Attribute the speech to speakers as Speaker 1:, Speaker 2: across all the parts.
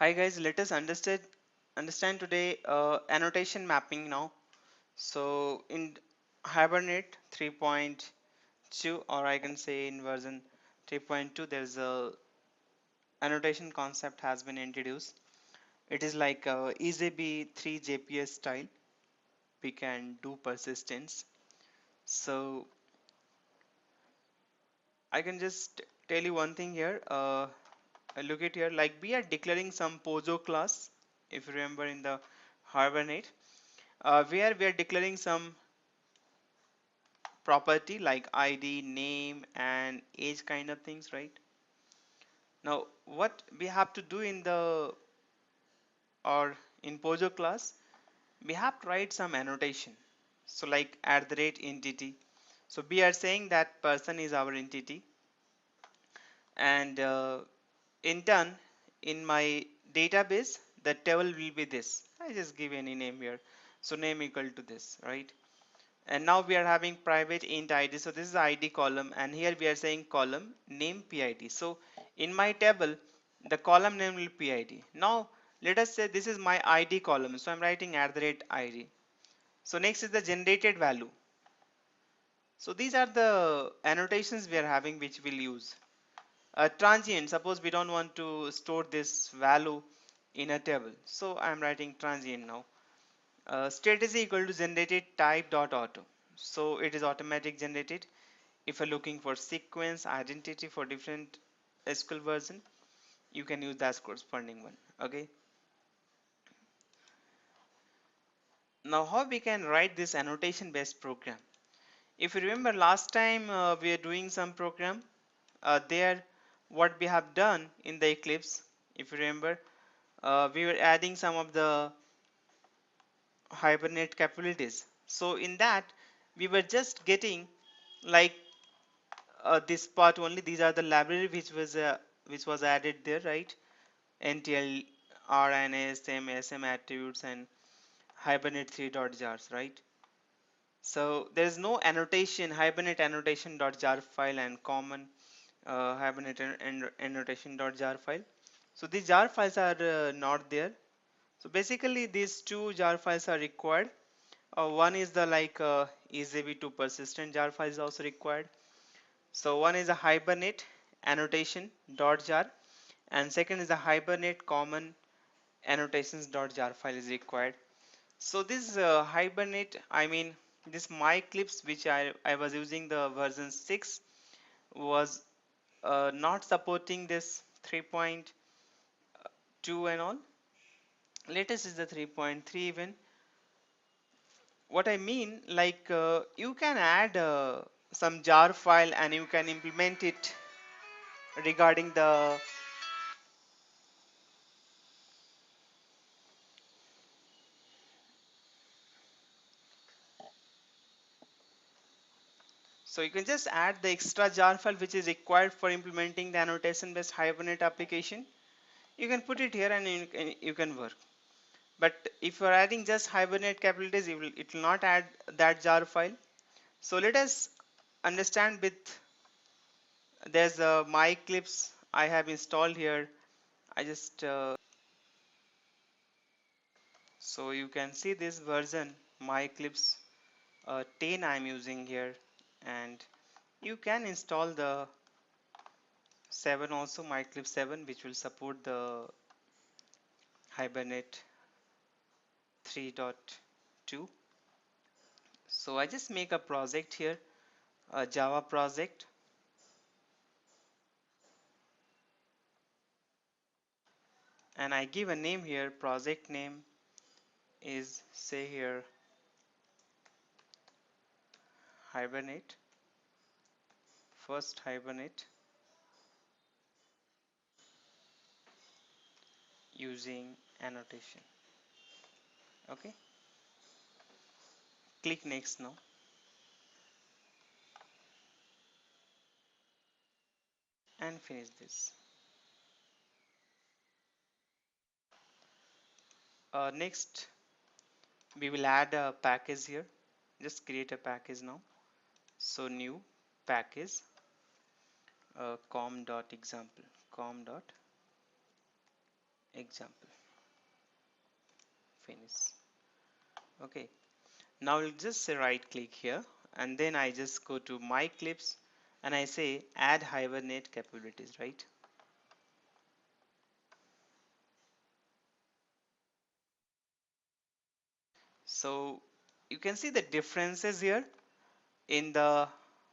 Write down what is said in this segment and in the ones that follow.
Speaker 1: Hi guys, let us understand today annotation mapping now. So in Hibernate 3.2, or I can say in version 3.2, there's a annotation concept has been introduced. It is like EZB3 JPS style. We can do persistence. So I can just tell you one thing here. Look at here, like we are declaring some POSO class. If you remember in the Hibernate, where we are declaring some property like ID, name, and age kind of things, right? Now, what we have to do in the or in POSO class, we have to write some annotation. So like @entity. So we are saying that person is our entity, and in turn, in my database, the table will be this. I just give any name here. So name equal to this, right? And now we are having private int id. So this is the id column, and here we are saying column name pid. So in my table, the column name will pid. Now let us say this is my id column, so I'm writing @id. So next is the generated value. So these are the annotations we are having which we'll use. Transient, suppose we don't want to store this value in a table, so I'm writing transient now. State is equal to generated type dot auto, so it is automatic generated. If you're looking for sequence identity for different SQL version, you can use that corresponding one. Okay, now how we can write this annotation based program? If you remember last time we are doing some program there, what we have done in the Eclipse, if you remember, we were adding some of the Hibernate capabilities. So in that we were just getting like this part only. These are the library which was added there, right? NTL, RNA, SM attributes, and Hibernate 3.jars, right? So there is no annotation, Hibernate annotation.jar file and common Hibernate annotation.jar file. So these jar files are not there. So basically these two jar files are required. One is the like EZB2 persistent jar file is also required. So one is a Hibernate annotation.jar, and second is a Hibernate common annotations.jar file is required. So this Hibernate, I mean this my clips which I was using the version 6 was not supporting this 3.2 and all. Latest is the 3.3 even. What I mean, like you can add some jar file and you can implement it regarding the. So you can just add the extra jar file which is required for implementing the annotation based Hibernate application. You can put it here and you can work. But if you are adding just Hibernate capabilities, it will not add that jar file. So let us understand with, there's my clips I have installed here. I just so you can see this version my clips 10 I'm using here, and you can install the 7 also, my clip 7, which will support the Hibernate 3.2. So I just make a project here, a Java project, and I give a name here. Project name is, say here, Hibernate, first Hibernate using annotation. Okay, click next now. And finish this. Next we will add a package here. Just create a package now. So new package com.example, com dot example, finish. Okay, now I'll just say right click here, and then I just go to my clips and I say add Hibernate capabilities, right? So you can see the differences here. In the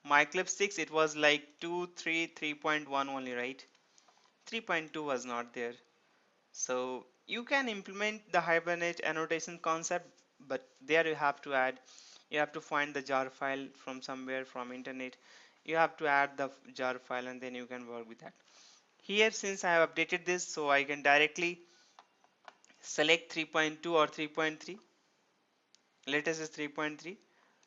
Speaker 1: my clip 6 it was like 2 3 3.1 only, right? 3.2 was not there. So you can implement the Hibernate annotation concept, but there you have to add, you have to find the jar file from somewhere from internet. You have to add the jar file and then you can work with that. Here, since I have updated this, so I can directly select 3.2 or 3.3. Latest is 3.3.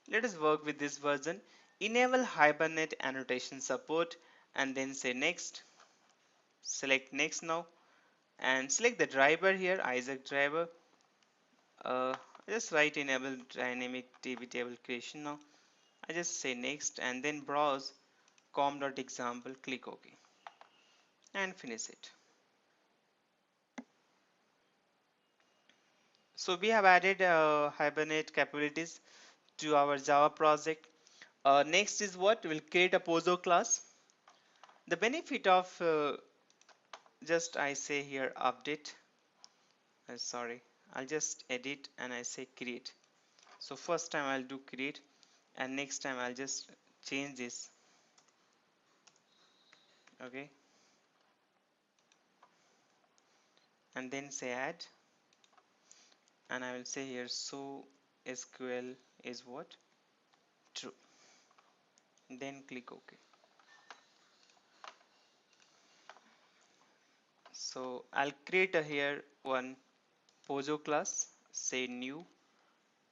Speaker 1: Let us work with this version. Enable Hibernate annotation support and then say next. Select next now and select the driver here, Isaac driver. Just write enable dynamic TV table creation now. I just say next and then browse com.example, click OK and finish it. So we have added Hibernate capabilities to our Java project. Next is what? We'll create a Pozo class. The benefit of just I say here update. Sorry, I'll just edit and I say create. So first time I'll do create and next time I'll just change this. Okay, and then say add and I will say here so SQL is what? True. Then click OK. So I'll create a here one Pozo class, say new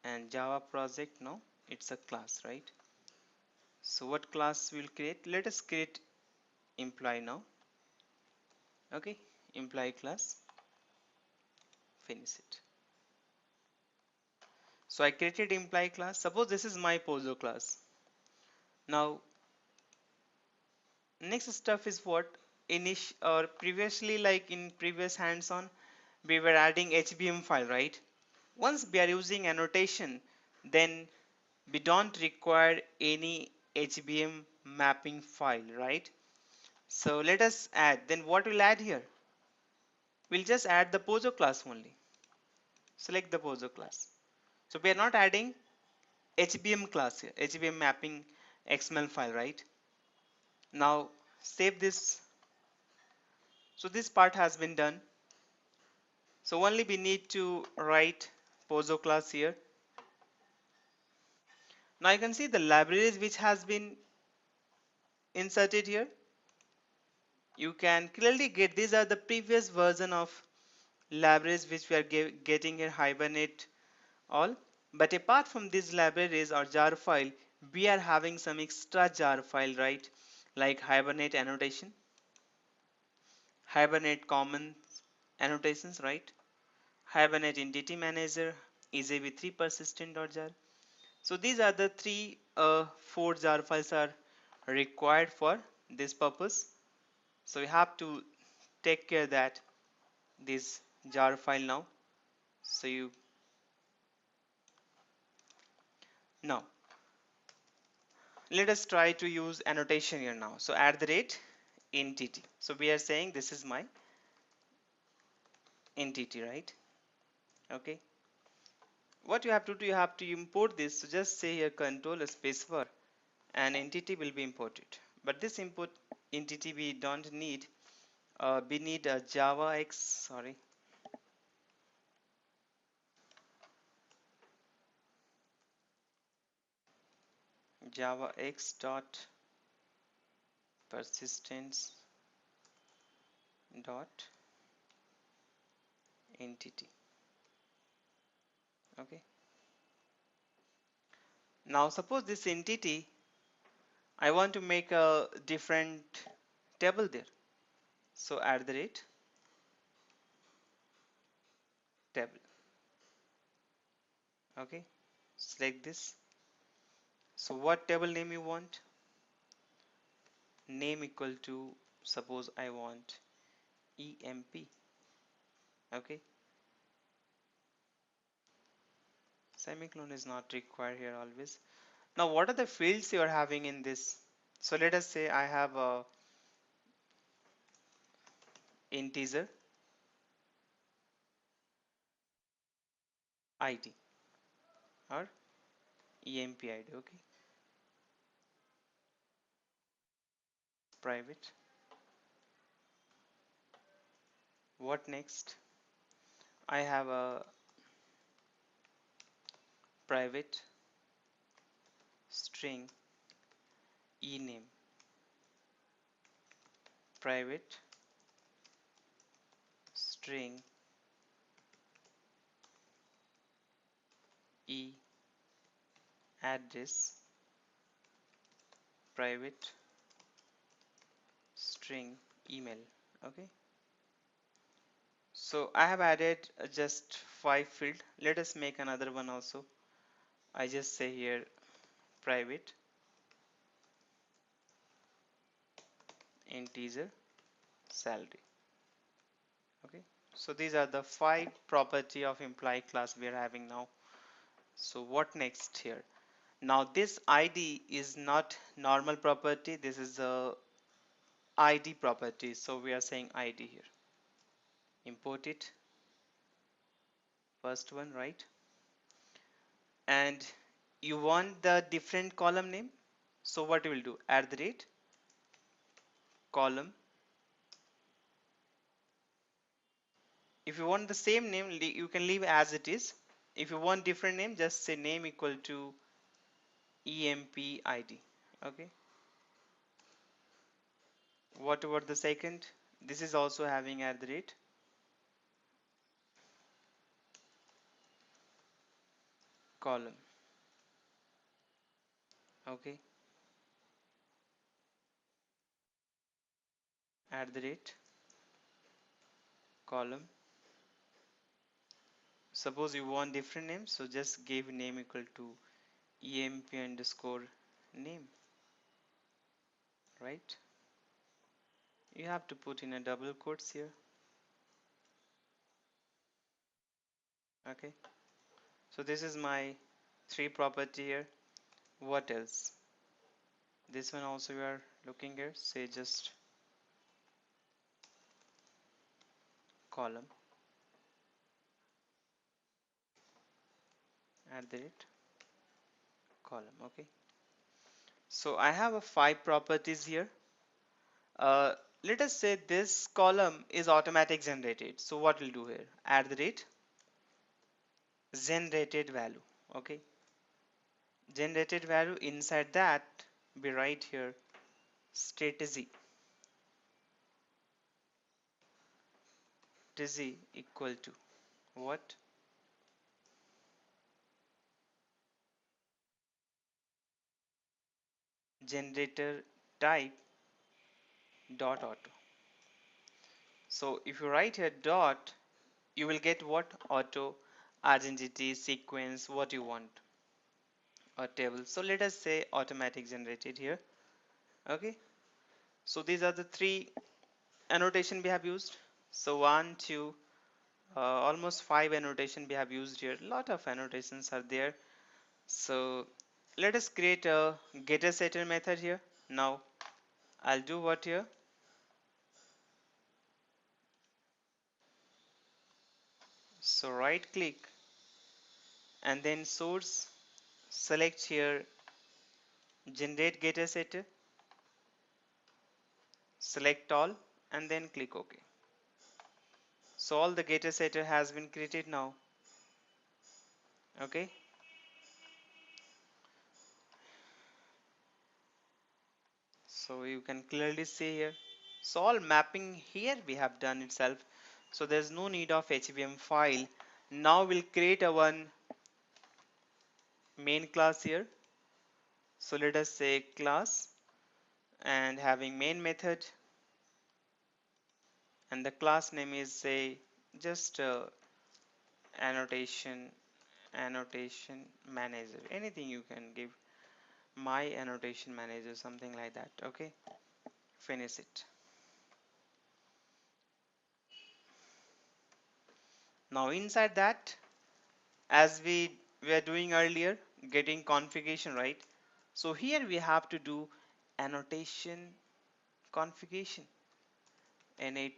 Speaker 1: and Java project. No, it's a class, right? So what class we'll create? Let us create employee now. Okay, employee class, finish it. So I created employee class. Suppose this is my Pozo class. Now next stuff is what? Init or previously, like in previous hands-on, we were adding HBM file, right? Once we are using annotation, then we don't require any HBM mapping file, right? So let us add. Then what we'll add here? We'll just add the Pozo class only. Select the Pozo class. So we are not adding HBM class here, HBM mapping XML file, right? Now save this. So this part has been done. So only we need to write Pozo class here. Now you can see the libraries which has been inserted here. You can clearly get these are the previous version of libraries which we are getting here, Hibernate all. But apart from these libraries or jar file, we are having some extra jar file, right? Like Hibernate annotation, Hibernate common annotations, right? Hibernate entity manager, EJB3 persistent.jar. So these are the four jar files are required for this purpose. So you have to take care that this jar file now. So you now let us try to use annotation here now. So at the rate entity. So we are saying this is my entity, right? Okay. What you have to do, you have to import this. So just say here control spacebar and entity will be imported. But this import entity we don't need. We need a Java X dot persistence dot entity. Okay. Now suppose this entity I want to make a different table there. So at the rate table. Okay. Select this. So what table name you want? Name equal to, suppose I want EMP. Okay, semicolon is not required here always. Now what are the fields you are having in this? So let us say I have a integer id or emp id. Okay, private. What next? I have a private string ename, private string e address, private string email. Okay, so I have added just 5 field. Let us make another one also. I just say here private integer salary. Okay, so these are the 5 property of employee class we are having now. So what next here? Now this id is not normal property, this is a id property, so we are saying id here. Import it, first one, right? And you want the different column name, so what you will do, at the rate column. If you want the same name, you can leave as it is. If you want different name, just say name equal to emp id. Okay, what about the second? This is also having at the rate column. Okay, at the rate column. Suppose you want different name, so just give name equal to emp underscore name, right? You have to put in a double quotes here. Okay, so this is my 3 property here. What else? This one also we are looking here, say just column at the rate column. Okay, so I have a 5 properties here. uh, Let us say this column is automatic generated, so what we'll do here, at the rate generated value. Okay, generated value, inside that we write here strategy strategy equal to what, generator type dot auto. So if you write here dot, you will get what, auto, identity, sequence, what you want, or table. So let us say automatic generated here. Okay, so these are the 3 annotation we have used. So 1 2 almost 5 annotation we have used here. Lot of annotations are there. So let us create a getter setter method here. Now I'll do what here, so right click and then source, select here generate getter setter, select all, and then click OK. So all the getter setter has been created now. Okay, so you can clearly see here, so all mapping here we have done itself, so there's no need of hvm file. Now we'll create a one main class here. So let us say class and having main method, and the class name is say just annotation annotation manager, anything you can give, my annotation manager, something like that. Okay, finish it. Now inside that, as we were doing earlier, getting configuration, right? So here we have to do annotation configuration, innate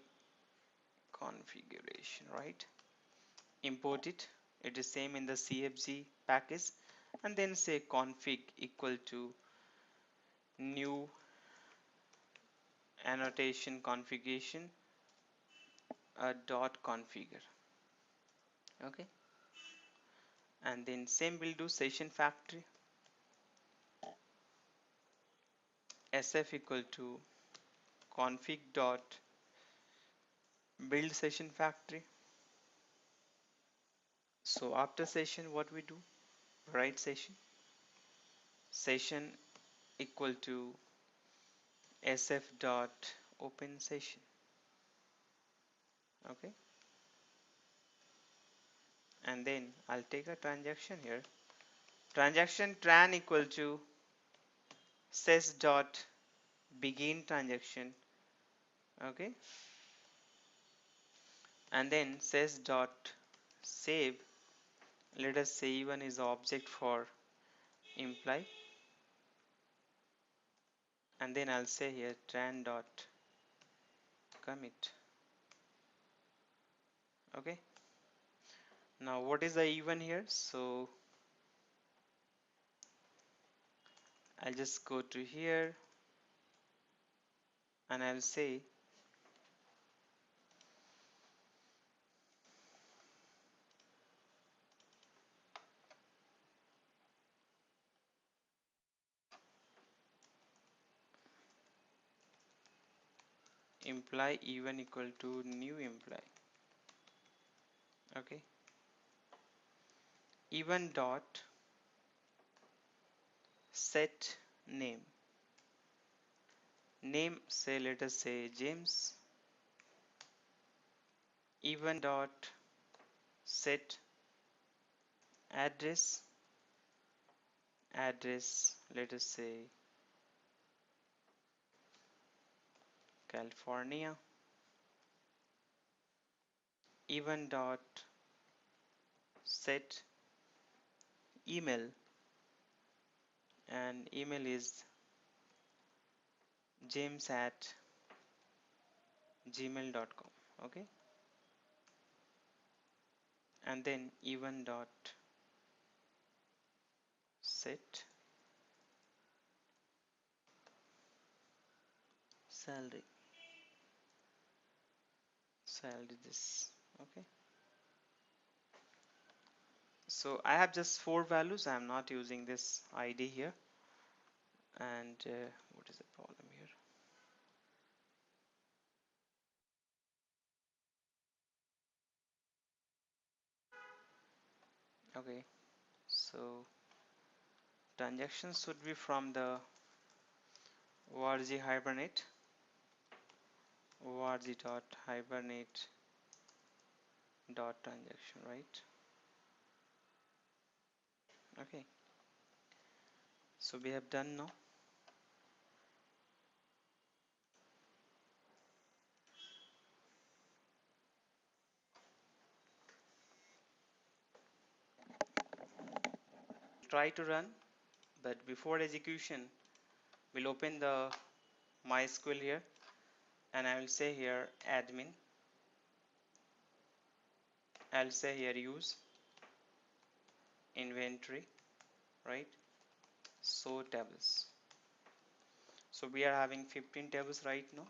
Speaker 1: configuration, right? Import it. It is same in the CFG package, and then say config equal to new annotation configuration dot configure. Okay, and then same will do session factory sf equal to config dot build session factory. So after session, what we do? Write session equal to sf dot open session. Okay, and then I'll take a transaction here. Transaction tran equal to ses dot begin transaction. Okay, and then ses dot save. Let us say even is object for imply, and then I'll say here tran dot commit. Okay, now what is the even here? So I'll just go to here and I'll say imply even equal to new imply. Okay, even dot set name. Name, say let us say James. Even dot set address. Address, let us say California. Even dot set email, and email is james at gmail.com. Okay, and then even dot set salary. Salary this. Okay, so I have just 4 values. I am not using this ID here. And what is the problem here? Okay, so transactions should be from the org hibernate, org dot hibernate dot transaction, right? Okay, so we have done now. Try to run, but before execution we'll open the MySQL here, and I will say here admin. I'll say here use inventory, right? So tables. So we are having 15 tables right now.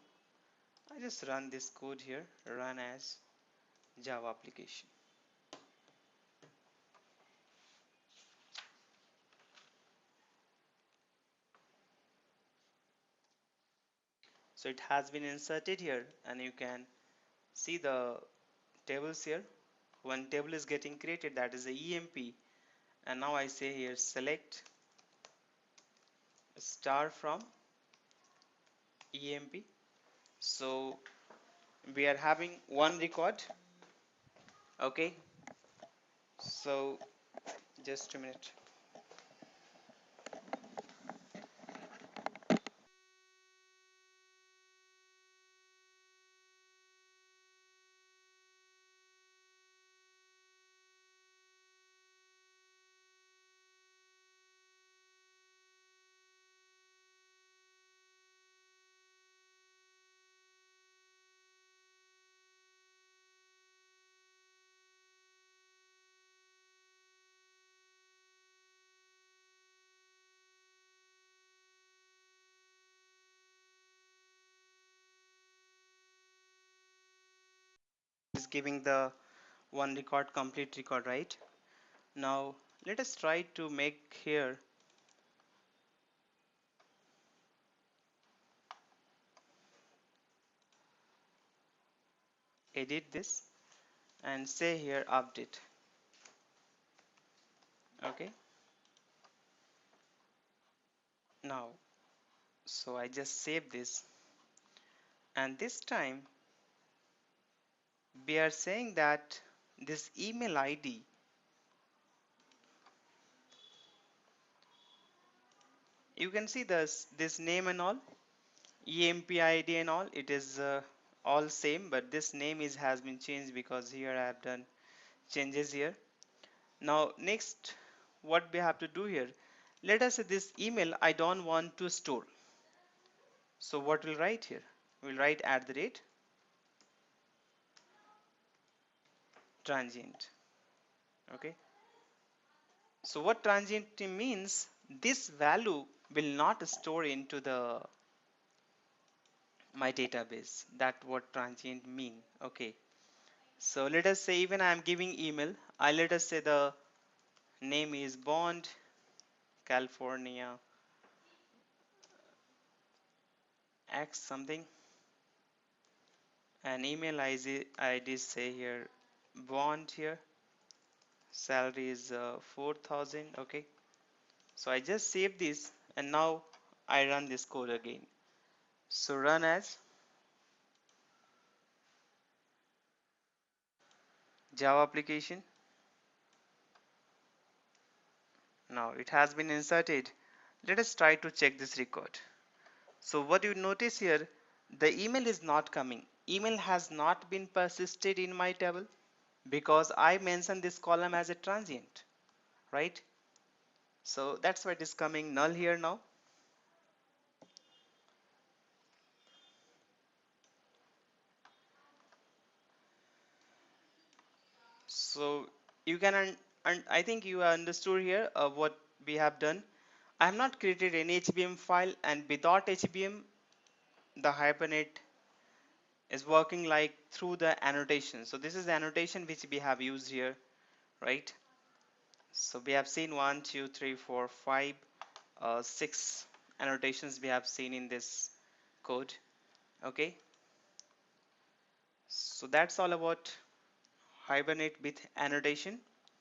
Speaker 1: I just run this code here, run as Java application. So it has been inserted here, and you can see the tables here. One table is getting created, that is the EMP, and now I say here select star from EMP. So we are having one record. Okay, so just a minute. giving the one record complete record, right? Now let us try to make here edit this and say here update. Okay, now so I just save this, and this time we are saying that this email ID, you can see this name and all, EMP ID and all, it is all same, but this name is has been changed because here I have done changes here. Now next, what we have to do here, let us say this email I don't want to store. So what we'll write here, we'll write @transient. Okay, so what transient means, this value will not store into the my database. That what transient mean. Okay, so let us say even I am giving email, I let us say the name is Bond California X something, and email ID say here Bond here, salary is 4,000. Okay, so I just save this and now I run this code again. So run as Java application. Now it has been inserted. Let us try to check this record. So what you notice here, the email is not coming. Email has not been persisted in my table because I mentioned this column as a transient, right? So that's why it is coming null here now. So you can, I think you understood here what we have done. I have not created any HBM file, and without HBM, the Hibernate is working like through the annotation. So this is the annotation which we have used here, right? So we have seen 1, 2, 3, 4, 5, 6 annotations we have seen in this code. Okay, so that's all about Hibernate with annotation.